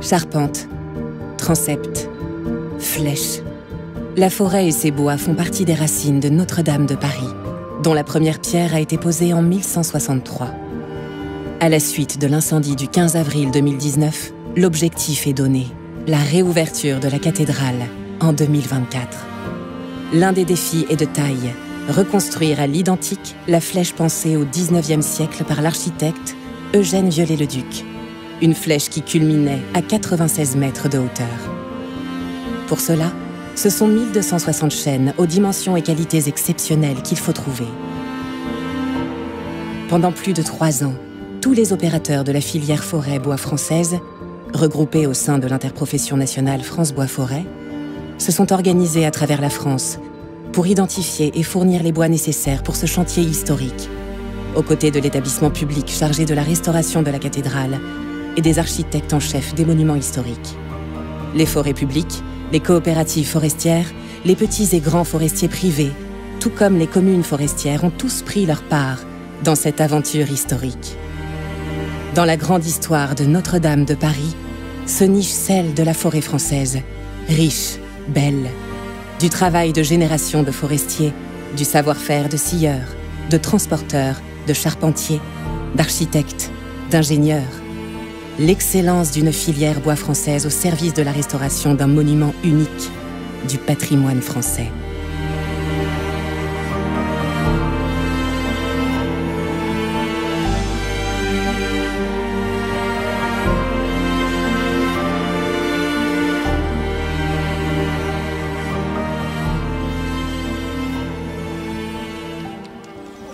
Charpente, transept, flèche. La forêt et ses bois font partie des racines de Notre-Dame de Paris, dont la première pierre a été posée en 1163. À la suite de l'incendie du 15 avril 2019, l'objectif est donné, la réouverture de la cathédrale en 2024. L'un des défis est de taille, reconstruire à l'identique la flèche pensée au XIXe siècle par l'architecte Eugène Viollet-le-Duc, une flèche qui culminait à 96 mètres de hauteur. Pour cela, ce sont 1260 chênes aux dimensions et qualités exceptionnelles qu'il faut trouver. Pendant plus de 3 ans, tous les opérateurs de la filière forêt-bois française, regroupés au sein de l'interprofession nationale France-Bois-Forêt, se sont organisés à travers la France pour identifier et fournir les bois nécessaires pour ce chantier historique, aux côtés de l'établissement public chargé de la restauration de la cathédrale et des architectes en chef des monuments historiques. Les forêts publiques, les coopératives forestières, les petits et grands forestiers privés, tout comme les communes forestières, ont tous pris leur part dans cette aventure historique. Dans la grande histoire de Notre-Dame de Paris, se niche celle de la forêt française, riche, belle, du travail de générations de forestiers, du savoir-faire de scieurs, de transporteurs, de charpentiers, d'architectes, d'ingénieurs. L'excellence d'une filière bois française au service de la restauration d'un monument unique du patrimoine français.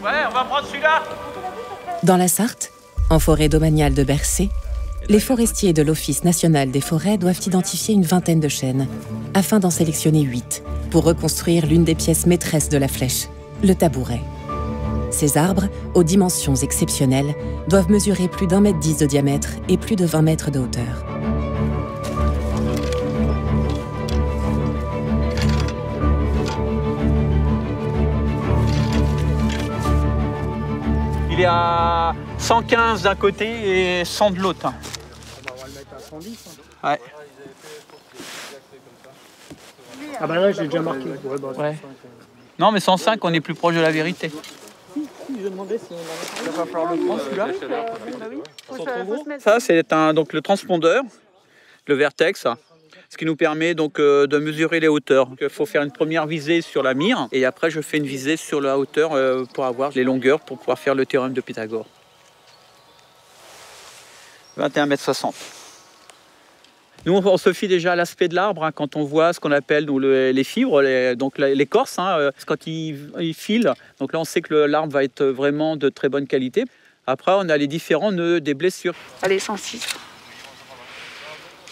Ouais, on va prendre celui-là. Dans la Sarthe, en forêt domaniale de Bercé, les forestiers de l'Office national des forêts doivent identifier une vingtaine de chênes, afin d'en sélectionner 8, pour reconstruire l'une des pièces maîtresses de la flèche, le tabouret. Ces arbres, aux dimensions exceptionnelles, doivent mesurer plus d'1,10 m de diamètre et plus de 20 mètres de hauteur. Il est à 115 d'un côté et 100 de l'autre. On va le mettre à 110. Ouais. Ah bah là j'ai déjà marqué. Ouais. Non mais 105, on est plus proche de la vérité. Je demandais si on Il va falloir le prendre celui-là. Ça c'est donc le transpondeur, le vertex. Ce qui nous permet donc de mesurer les hauteurs. Il faut faire une première visée sur la mire et après je fais une visée sur la hauteur pour avoir les longueurs pour pouvoir faire le théorème de Pythagore. 21,60 m. Nous on se fie déjà à l'aspect de l'arbre quand on voit ce qu'on appelle les fibres, donc l'écorce, quand il file. Donc là on sait que l'arbre va être vraiment de très bonne qualité. Après on a les différents nœuds des blessures. Allez, 106.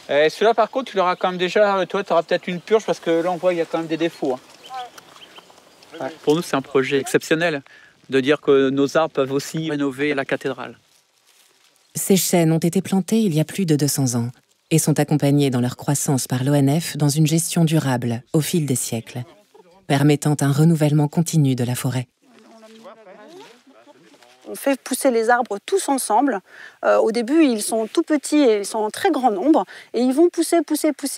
Celui-là par contre tu l'auras quand même déjà, toi tu auras peut-être une purge parce que là on voit qu'il y a quand même des défauts. Ouais. Pour nous c'est un projet exceptionnel de dire que nos arbres peuvent aussi rénover la cathédrale. Ces chênes ont été plantés il y a plus de 200 ans et sont accompagnés dans leur croissance par l'ONF dans une gestion durable au fil des siècles, permettant un renouvellement continu de la forêt. On fait pousser les arbres tous ensemble. Au début, ils sont tout petits et ils sont en très grand nombre. Et ils vont pousser.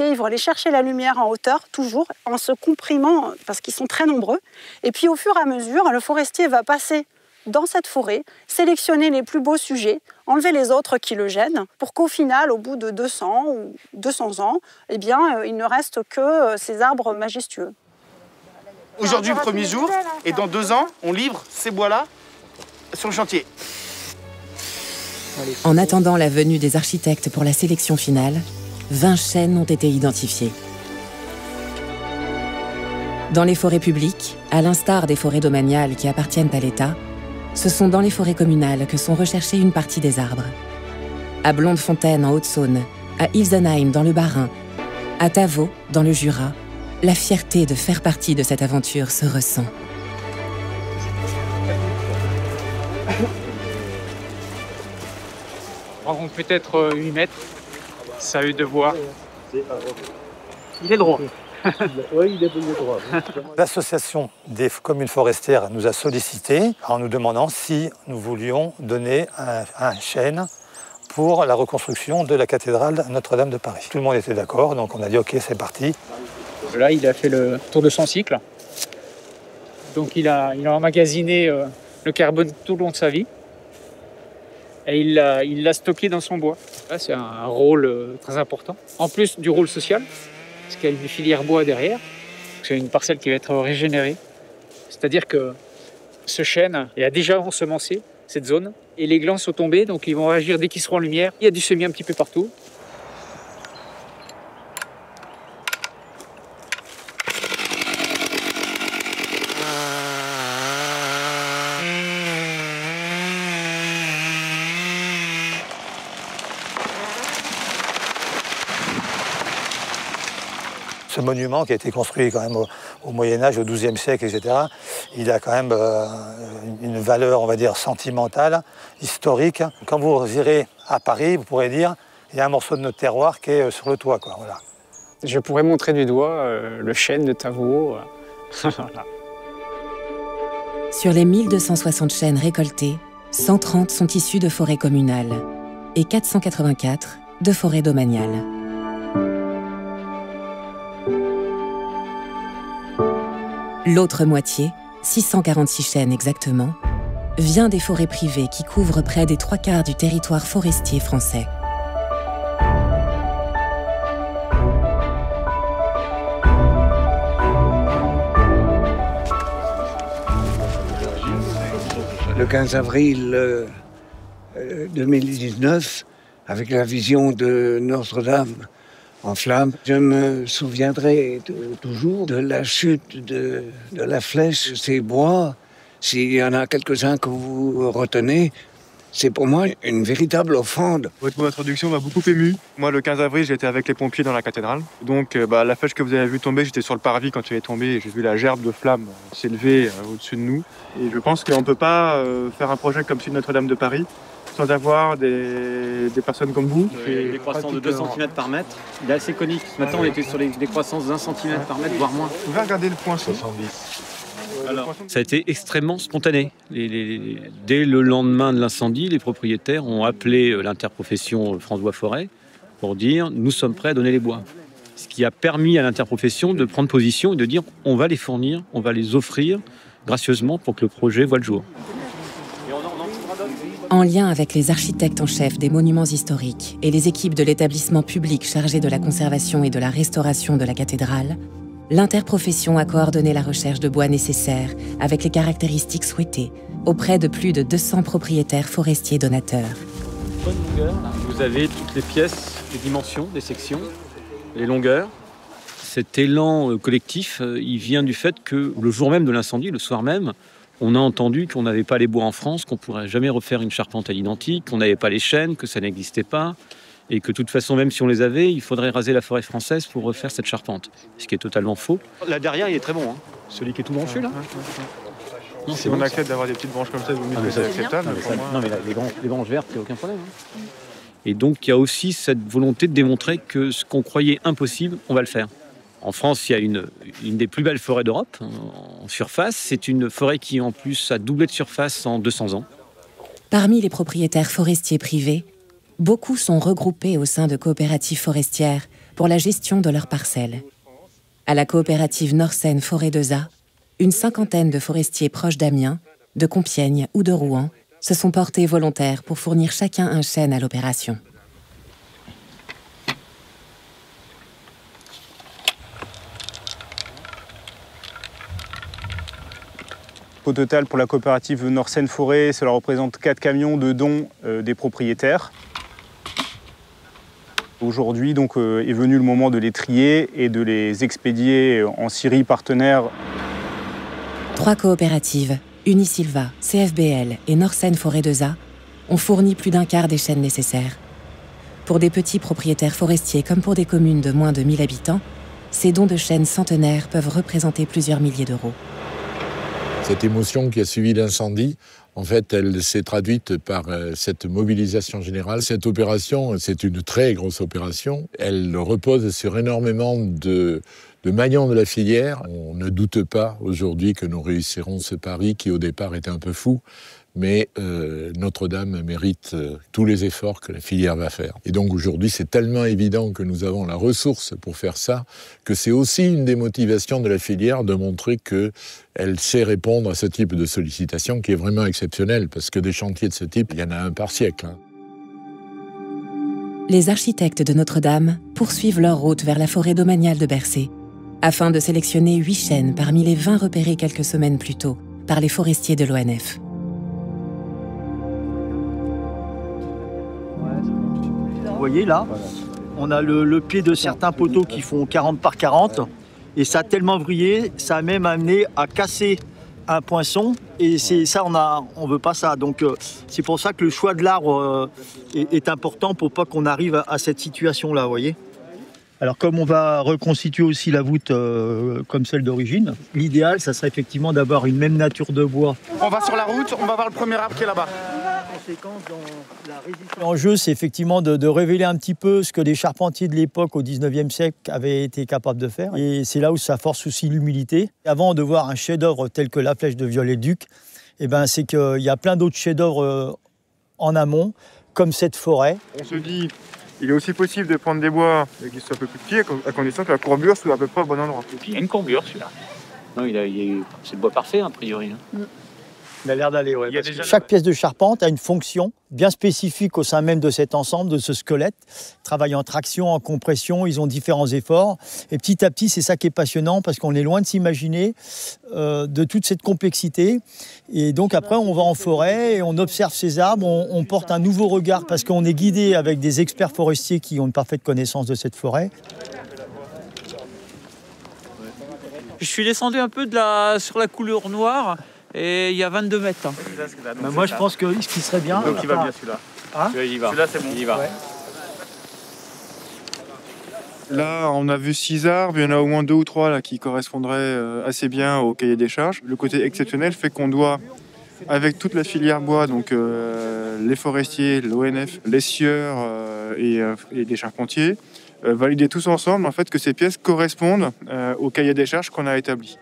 Ils vont aller chercher la lumière en hauteur, toujours, en se comprimant, parce qu'ils sont très nombreux. Et puis, au fur et à mesure, le forestier va passer dans cette forêt, sélectionner les plus beaux sujets, enlever les autres qui le gênent, pour qu'au final, au bout de 200 ou 200 ans, eh bien, il ne reste que ces arbres majestueux. Aujourd'hui, le premier jour, et dans 2 ans, on livre ces bois-là sur le chantier. En attendant la venue des architectes pour la sélection finale, 20 chênes ont été identifiés. Dans les forêts publiques, à l'instar des forêts domaniales qui appartiennent à l'État, ce sont dans les forêts communales que sont recherchés une partie des arbres. À Blondefontaine en Haute-Saône, à Ilsenheim dans le Bas-Rhin, à Tavaux dans le Jura, la fierté de faire partie de cette aventure se ressent. On peut-être 8 mètres. Ça a eu de voir. Il est droit. Oui, il est droit. L'association des communes forestières nous a sollicité en nous demandant si nous voulions donner un chêne pour la reconstruction de la cathédrale Notre-Dame de Paris. Tout le monde était d'accord, donc on a dit ok, c'est parti. Là, il a fait le tour de son cycle. Donc il a emmagasiné le carbone tout le long de sa vie. Et il l'a stocké dans son bois. Là, c'est un rôle très important. En plus du rôle social, parce qu'il y a une filière bois derrière. C'est une parcelle qui va être régénérée. C'est-à-dire que ce chêne a déjà ensemencé cette zone. Et les glands sont tombés, donc ils vont réagir dès qu'ils seront en lumière. Il y a du semis un petit peu partout. Ce monument qui a été construit quand même au Moyen-Âge, au XIIe siècle, etc., il a quand même une valeur, on va dire, sentimentale, historique. Quand vous irez à Paris, vous pourrez dire il y a un morceau de notre terroir qui est sur le toit, quoi. Voilà. Je pourrais montrer du doigt le chêne de Tavaux. Voilà. Sur les 1260 chênes récoltés, 130 sont issus de forêts communales et 484 de forêts domaniales. L'autre moitié, 646 chênes exactement, vient des forêts privées qui couvrent près des 3/4 du territoire forestier français. Le 15 avril 2019, avec la vision de Notre-Dame en flammes, je me souviendrai toujours de la chute de la flèche de ces bois. S'il y en a quelques-uns que vous retenez, c'est pour moi une véritable offrande. Votre introduction m'a beaucoup ému. Moi, le 15 avril, j'étais avec les pompiers dans la cathédrale. Donc, la flèche que vous avez vue tomber, j'étais sur le parvis quand elle est tombée et j'ai vu la gerbe de flammes s'élever au-dessus de nous. Et je pense qu'on ne peut pas faire un projet comme celui de Notre-Dame de Paris sans avoir des personnes comme vous. Des décroissances de 2 cm par mètre. Il est assez conique. Ce matin, on était sur des décroissances d'1 cm par mètre, voire moins. Vous pouvez regarder le poinçon. 70. Alors, ça a été extrêmement spontané. Dès le lendemain de l'incendie, les propriétaires ont appelé l'interprofession France Bois Forêt pour dire « nous sommes prêts à donner les bois ». Ce qui a permis à l'interprofession de prendre position et de dire « on va les fournir, on va les offrir gracieusement pour que le projet voie le jour ». En lien avec les architectes en chef des monuments historiques et les équipes de l'établissement public chargé de la conservation et de la restauration de la cathédrale, l'interprofession a coordonné la recherche de bois nécessaires avec les caractéristiques souhaitées auprès de plus de 200 propriétaires forestiers donateurs. Bonne longueur, là. Vous avez toutes les pièces, les dimensions, les sections, les longueurs. Cet élan collectif, il vient du fait que le jour même de l'incendie, le soir même, on a entendu qu'on n'avait pas les bois en France, qu'on ne pourrait jamais refaire une charpente à l'identique, qu'on n'avait pas les chênes, que ça n'existait pas, et que de toute façon, même si on les avait, il faudrait raser la forêt française pour refaire cette charpente. Ce qui est totalement faux. là derrière, il est très bon. Hein. Celui qui est tout branché, là. Non, Si on accepte d'avoir des petites branches comme ça, vous me dites que c'est acceptable. Non, mais là, les branches vertes, il n'y a aucun problème. Hein. Et donc, il y a aussi cette volonté de démontrer que ce qu'on croyait impossible, on va le faire. En France, il y a une des plus belles forêts d'Europe en surface. C'est une forêt qui, en plus, a doublé de surface en 200 ans. Parmi les propriétaires forestiers privés, beaucoup sont regroupés au sein de coopératives forestières pour la gestion de leurs parcelles. À la coopérative Nord-Seine Forêt de Za, une cinquantaine de forestiers proches d'Amiens, de Compiègne ou de Rouen se sont portés volontaires pour fournir chacun un chêne à l'opération. Au total, pour la coopérative Nord-Seine Forêt, cela représente 4 camions de dons des propriétaires. Aujourd'hui, donc, est venu le moment de les trier et de les expédier en scieries partenaires. 3 coopératives, Unisilva, CFBL et Nord-Seine Forêt de Za, ont fourni plus d'un quart des chênes nécessaires. Pour des petits propriétaires forestiers comme pour des communes de moins de 1000 habitants, ces dons de chênes centenaires peuvent représenter plusieurs milliers d'euros. Cette émotion qui a suivi l'incendie, en fait, elle s'est traduite par cette mobilisation générale. Cette opération, c'est une très grosse opération. Elle repose sur énormément de maillons de la filière. On ne doute pas aujourd'hui que nous réussirons ce pari qui, au départ, était un peu fou, mais Notre-Dame mérite tous les efforts que la filière va faire. Et donc aujourd'hui, c'est tellement évident que nous avons la ressource pour faire ça, que c'est aussi une des motivations de la filière de montrer qu'elle sait répondre à ce type de sollicitation qui est vraiment exceptionnel, parce que des chantiers de ce type, il y en a un par siècle. Les architectes de Notre-Dame poursuivent leur route vers la forêt domaniale de Bercé, afin de sélectionner 8 chênes parmi les 20 repérés quelques semaines plus tôt par les forestiers de l'ONF. Vous voyez là, on a le pied de certains poteaux qui font 40 par 40 et ça a tellement vrillé, ça a même amené à casser un poinçon et c'est ça, on veut pas ça. Donc c'est pour ça que le choix de l'arbre est important pour pas qu'on arrive à cette situation-là, vous voyez. Alors comme on va reconstituer aussi la voûte comme celle d'origine, l'idéal, ça serait effectivement d'avoir une même nature de bois. On va sur la route, on va voir le premier arbre qui est là-bas. L'enjeu, c'est effectivement de révéler un petit peu ce que les charpentiers de l'époque, au 19e siècle, avaient été capables de faire. Et c'est là où ça force aussi l'humilité. Avant de voir un chef-d'œuvre tel que la flèche de Viollet-le-Duc, eh ben, c'est qu'il y a plein d'autres chefs-d'œuvre en amont, comme cette forêt. On se dit, il est aussi possible de prendre des bois qui sont un peu plus petits, à condition que la courbure soit à peu près au bon endroit. Et puis il y a une courbure celui-là. Non, c'est le bois parfait a priori. Il a l'air d'aller, ouais. Chaque pièce de charpente a une fonction bien spécifique au sein même de cet ensemble, de ce squelette. Ils travaillent en traction, en compression, ils ont différents efforts. Et petit à petit, c'est ça qui est passionnant parce qu'on est loin de s'imaginer de toute cette complexité. Et donc après, on va en forêt et on observe ces arbres, on porte un nouveau regard parce qu'on est guidé avec des experts forestiers qui ont une parfaite connaissance de cette forêt. Je suis descendu un peu sur la couleur noire. Et il y a 22 mètres. Ben moi, je pense que ce qui serait bien... Donc il va bien celui-là. Hein, celui-là, il y va. Celui-là, c'est bon. Il y va. Ouais. Là, on a vu 6 arbres, il y en a au moins 2 ou 3 là, qui correspondraient assez bien au cahier des charges. Le côté exceptionnel fait qu'on doit, avec toute la filière bois, donc les forestiers, l'ONF, les scieurs et les charpentiers, valider tous ensemble en fait, que ces pièces correspondent au cahier des charges qu'on a établi.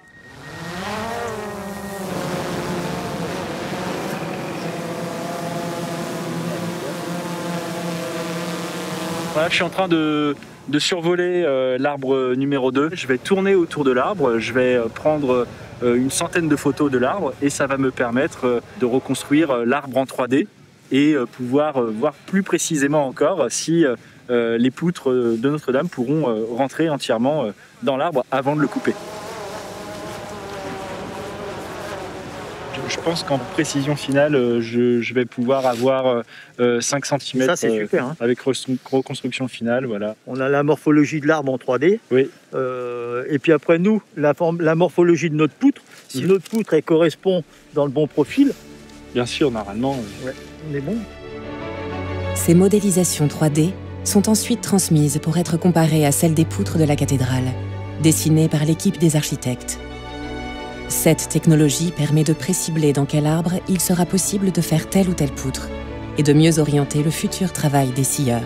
Voilà, je suis en train de survoler l'arbre numéro 2. Je vais tourner autour de l'arbre, je vais prendre une centaine de photos de l'arbre et ça va me permettre de reconstruire l'arbre en 3D et pouvoir voir plus précisément encore si les poutres de Notre-Dame pourront rentrer entièrement dans l'arbre avant de le couper. Je pense qu'en précision finale, je vais pouvoir avoir 5 cm ça, c'est super, hein. Avec reconstruction finale. Voilà. On a la morphologie de l'arbre en 3D. Oui. Et puis après, nous, la morphologie de notre poutre. Si notre poutre elle correspond dans le bon profil... Bien sûr, normalement. Ouais, on est bon. Ces modélisations 3D sont ensuite transmises pour être comparées à celles des poutres de la cathédrale, dessinées par l'équipe des architectes. Cette technologie permet de précibler dans quel arbre il sera possible de faire telle ou telle poutre et de mieux orienter le futur travail des scieurs.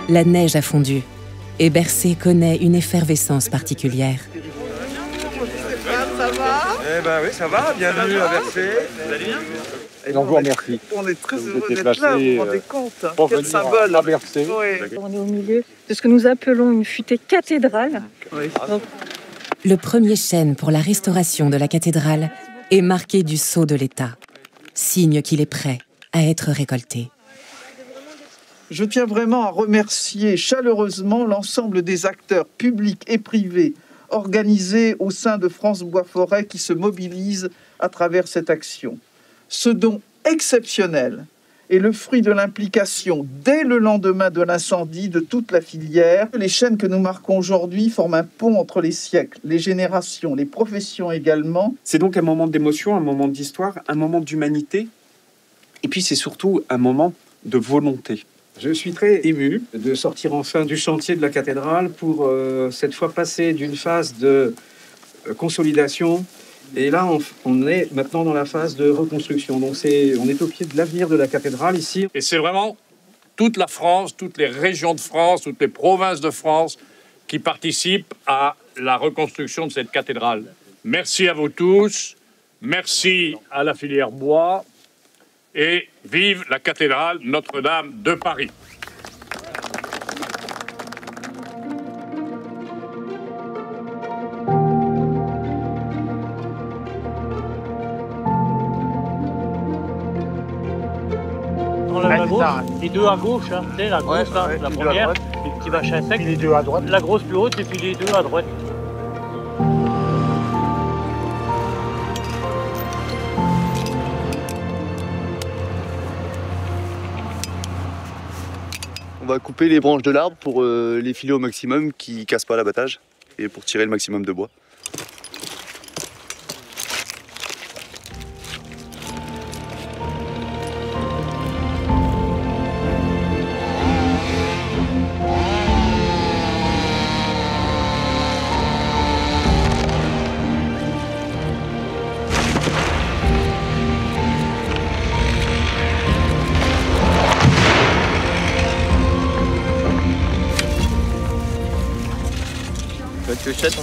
La neige a fondu et Bercé connaît une effervescence particulière. Ça va? Eh ben oui, ça va, bienvenue à Bercé. Vous allez bien? Et donc, vous remercie. On est très heureux d'être là, vous vous rendez compte? Quel symbole! À Bercé. Oui. On est au milieu de ce que nous appelons une futée cathédrale. Oui. Donc, Le premier chêne pour la restauration de la cathédrale est marqué du sceau de l'État, signe qu'il est prêt à être récolté. Je tiens vraiment à remercier chaleureusement l'ensemble des acteurs publics et privés organisés au sein de France Bois Forêt qui se mobilisent à travers cette action. Ce don exceptionnel est le fruit de l'implication dès le lendemain de l'incendie de toute la filière. Les chênes que nous marquons aujourd'hui forment un pont entre les siècles, les générations, les professions également. C'est donc un moment d'émotion, un moment d'histoire, un moment d'humanité, et puis c'est surtout un moment de volonté. Je suis très ému de sortir enfin du chantier de la cathédrale pour cette fois passer d'une phase de consolidation. Et là, on est maintenant dans la phase de reconstruction. Donc on est au pied de l'avenir de la cathédrale ici. Et c'est vraiment toute la France, toutes les régions de France, toutes les provinces de France qui participent à la reconstruction de cette cathédrale. Merci à vous tous, merci à la filière bois et vive la cathédrale Notre-Dame de Paris. La grosse, les deux à gauche, hein, tu sais, la grosse, là, la première, les petits machins secs. Les deux à droite. La grosse plus haute et puis les deux à droite. On va couper les branches de l'arbre pour les filer au maximum, qui ne cassent pas l'abattage et pour tirer le maximum de bois. Tu achètes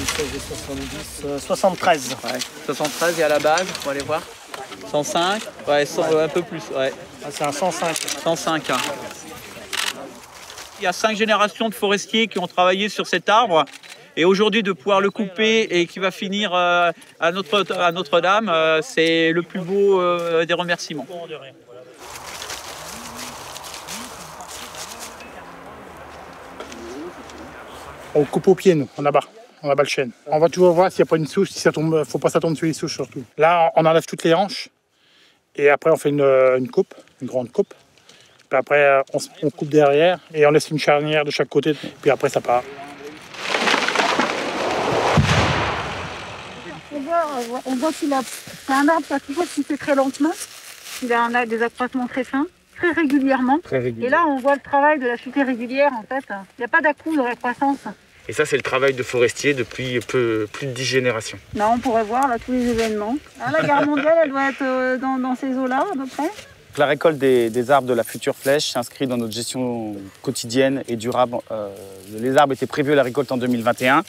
73. Ouais, 73 et à la base, on va aller voir. 105, ouais, 100, un peu plus, ouais. Ah, c'est un 105. 105. Hein. Il y a 5 générations de forestiers qui ont travaillé sur cet arbre. Et aujourd'hui, de pouvoir le couper et qui va finir à Notre-Dame, c'est le plus beau des remerciements. On coupe au pied, nous, en abat le chêne. On va toujours voir s'il n'y a pas une souche, si ça tombe, faut pas que ça tombe sur les souches surtout. Là, on enlève toutes les hanches et après on fait une coupe, une grande coupe. Puis après, on coupe derrière et on laisse une charnière de chaque côté, puis après ça part. On voit qu'il a un arbre qui fait très lentement. Il a des accroissements très fins, très régulièrement. Et là, on voit le travail de la chute régulière en fait. Il n'y a pas d'à-coup dans la croissance. Et ça, c'est le travail de forestier depuis plus de 10 générations. Là, on pourrait voir là, tous les événements. Ah, la guerre mondiale, elle doit être dans ces eaux-là, à peu près. La récolte des arbres de la future flèche s'inscrit dans notre gestion quotidienne et durable. Les arbres étaient prévus à la récolte en 2021.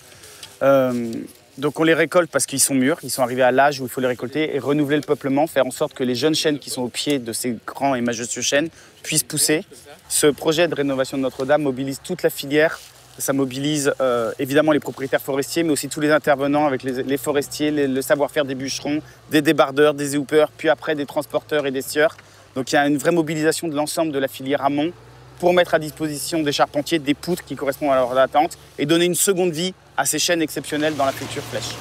Donc on les récolte parce qu'ils sont mûrs, ils sont arrivés à l'âge où il faut les récolter et renouveler le peuplement, faire en sorte que les jeunes chênes qui sont au pied de ces grands et majestueux chênes puissent pousser. Ce projet de rénovation de Notre-Dame mobilise toute la filière. Ça mobilise évidemment les propriétaires forestiers, mais aussi tous les intervenants avec les forestiers, le savoir-faire des bûcherons, des débardeurs, des éhoupeurs, puis après des transporteurs et des scieurs. Donc il y a une vraie mobilisation de l'ensemble de la filière amont pour mettre à disposition des charpentiers des poutres qui correspondent à leur attente et donner une seconde vie à ces chênes exceptionnels dans la future flèche.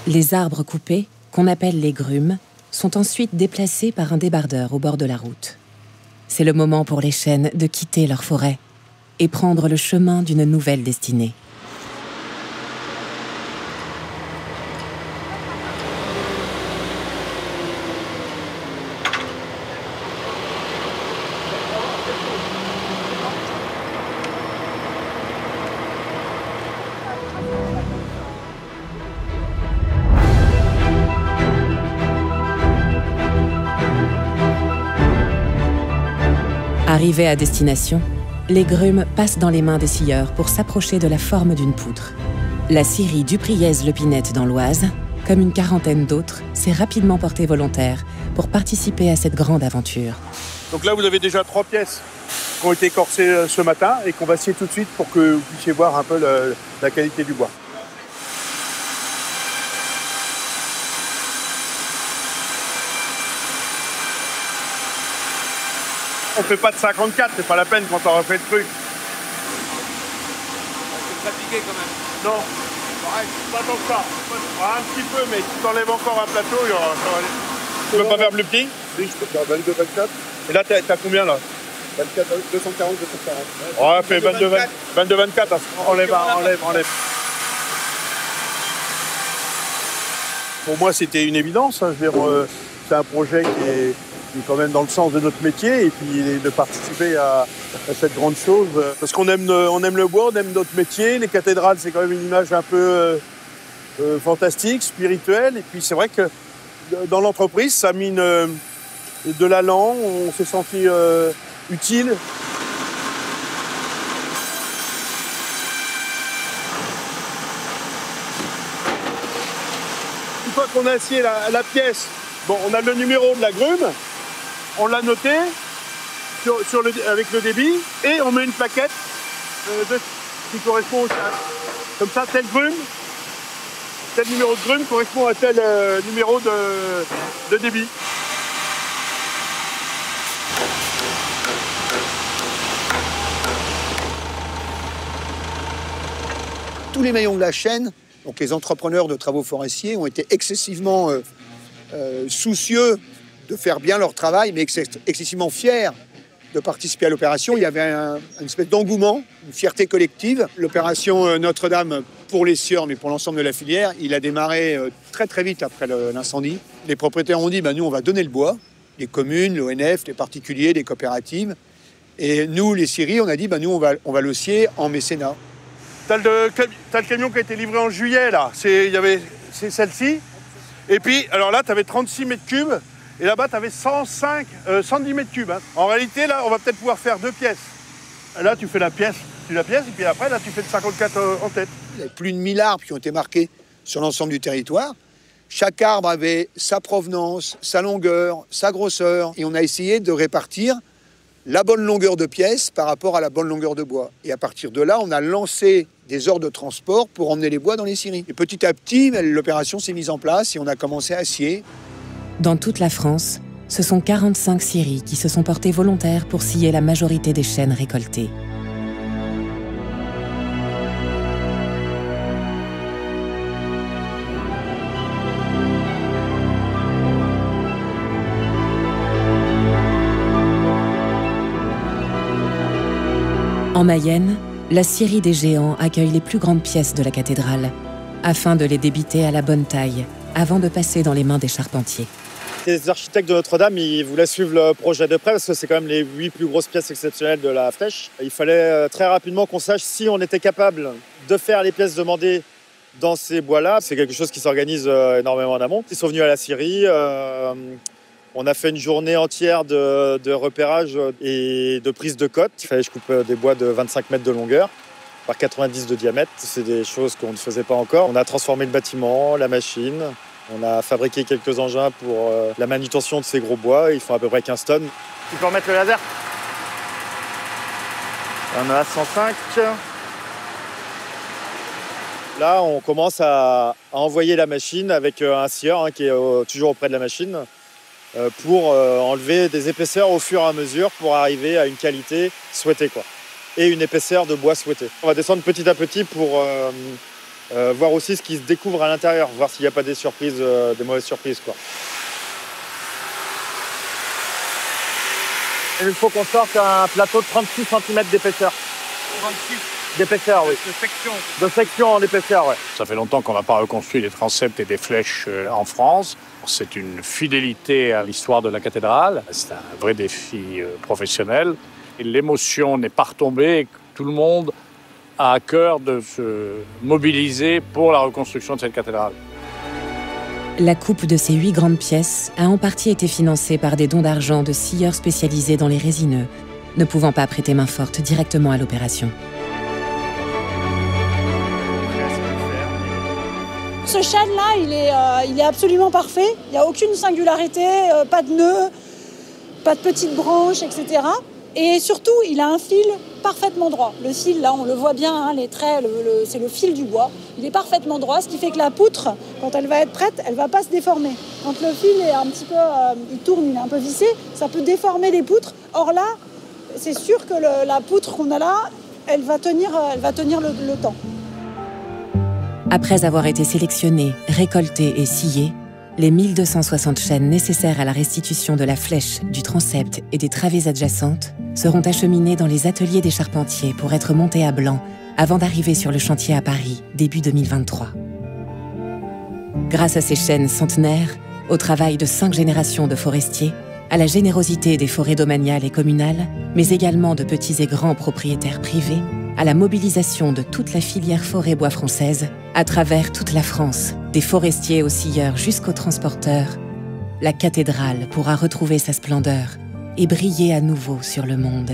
Les arbres coupés, qu'on appelle les grumes, sont ensuite déplacés par un débardeur au bord de la route. C'est le moment pour les chênes de quitter leur forêt et prendre le chemin d'une nouvelle destinée. Arrivés à destination, les grumes passent dans les mains des scieurs pour s'approcher de la forme d'une poutre. La scierie Dupriez-Lepinette dans l'Oise, comme une quarantaine d'autres, s'est rapidement portée volontaire pour participer à cette grande aventure. Donc là, vous avez déjà 3 pièces qui ont été corsées ce matin et qu'on va scier tout de suite pour que vous puissiez voir un peu la qualité du bois. On fait pas de 54, c'est pas la peine quand on refait le truc. C'est fatigué quand même. Non, pas tant que ça. Un petit peu, mais si t'enlèves encore un plateau, il y aura... Tu peux pas faire plus petit? Oui, je peux faire 22, 24. Et là, t'as combien là? 24, 240, 240. Ouais, fais 22, 24. Enlève. Pour moi, c'était une évidence. Hein. Je veux dire, c'est un projet qui est quand même dans le sens de notre métier et puis de participer à cette grande chose. Parce qu'on aime le bois, on aime notre métier. Les cathédrales, c'est quand même une image un peu fantastique, spirituelle. Et puis c'est vrai que dans l'entreprise, ça a mis de l'allant, on s'est senti utile. on a acier la pièce, bon, on a le numéro de la grume, on l'a noté avec le débit, et on met une plaquette qui correspond au châssis. Comme ça, tel numéro de grume correspond à tel numéro de débit. Tous les maillons de la chaîne, donc les entrepreneurs de travaux forestiers, ont été excessivement soucieux de faire bien leur travail, mais excessivement fiers de participer à l'opération. Il y avait une espèce d'engouement, une fierté collective. L'opération Notre-Dame pour les sieurs, mais pour l'ensemble de la filière, il a démarré très très vite après l'incendie. Les propriétaires ont dit, nous on va donner le bois, les communes, l'ONF, les particuliers, les coopératives. Et nous, les scieries, on a dit, nous on va le scier en mécénat. T'as le camion qui a été livré en juillet, là. C'est celle-ci. Et puis, alors là, tu avais 36 mètres cubes. Et là-bas, tu avais 110 mètres cubes. Hein. En réalité, là, on va peut-être pouvoir faire 2 pièces. Là, tu fais la pièce, et puis après, là, tu fais le 54 en tête. Il y a plus de 1000 arbres qui ont été marqués sur l'ensemble du territoire. Chaque arbre avait sa provenance, sa longueur, sa grosseur. Et on a essayé de répartir la bonne longueur de pièce par rapport à la bonne longueur de bois. Et à partir de là, on a lancé des ordres de transport pour emmener les bois dans les scieries. Et petit à petit, l'opération s'est mise en place et on a commencé à scier. Dans toute la France, ce sont 45 scieries qui se sont portées volontaires pour scier la majorité des chênes récoltés. En Mayenne, la scierie des Géants accueille les plus grandes pièces de la cathédrale, afin de les débiter à la bonne taille, avant de passer dans les mains des charpentiers. Les architectes de Notre-Dame, ils voulaient suivre le projet de près parce que c'est quand même les 8 plus grosses pièces exceptionnelles de la flèche. Il fallait très rapidement qu'on sache si on était capable de faire les pièces demandées dans ces bois-là. C'est quelque chose qui s'organise énormément en amont. Ils sont venus à la scierie. On a fait une journée entière de repérage et de prise de cote. Il fallait que je coupe des bois de 25 mètres de longueur par 90 de diamètre. C'est des choses qu'on ne faisait pas encore. On a transformé le bâtiment, la machine. On a fabriqué quelques engins pour la manutention de ces gros bois. Ils font à peu près 15 tonnes. Tu peux remettre le laser? On a 105. Là, on commence à envoyer la machine avec un scieur qui est toujours auprès de la machine pour enlever des épaisseurs au fur et à mesure pour arriver à une qualité souhaitée, et une épaisseur de bois souhaitée. On va descendre petit à petit pour voir aussi ce qui se découvre à l'intérieur, voir s'il n'y a pas des surprises, des mauvaises surprises, Et il faut qu'on sorte un plateau de 36 cm d'épaisseur. 36 d'épaisseur, oui. De section. De section en épaisseur, oui. Ça fait longtemps qu'on n'a pas reconstruit des transepts et des flèches en France. C'est une fidélité à l'histoire de la cathédrale. C'est un vrai défi professionnel. Et l'émotion n'est pas retombée. Tout le monde a à cœur de se mobiliser pour la reconstruction de cette cathédrale. La coupe de ces 8 grandes pièces a en partie été financée par des dons d'argent de scieurs spécialisés dans les résineux, ne pouvant pas prêter main forte directement à l'opération. Ce chêne-là, il est absolument parfait. Il n'y a aucune singularité, pas de nœud, pas de petites branches, etc. Et surtout, il a un fil parfaitement droit. Le fil, là, on le voit bien, les traits, c'est le fil du bois. Il est parfaitement droit, ce qui fait que la poutre, quand elle va être prête, elle ne va pas se déformer. Quand le fil est un petit peu, il tourne, il est un peu vissé, ça peut déformer les poutres. Or là, c'est sûr que la poutre qu'on a là, elle va tenir le temps. Après avoir été sélectionnés, récoltés et sciés, les 1260 chênes nécessaires à la restitution de la flèche, du transept et des travées adjacentes seront acheminés dans les ateliers des charpentiers pour être montés à blanc avant d'arriver sur le chantier à Paris, début 2023. Grâce à ces chênes centenaires, au travail de 5 générations de forestiers, à la générosité des forêts domaniales et communales, mais également de petits et grands propriétaires privés, à la mobilisation de toute la filière forêt-bois française, à travers toute la France, des forestiers aux scieurs jusqu'aux transporteurs, la cathédrale pourra retrouver sa splendeur et briller à nouveau sur le monde.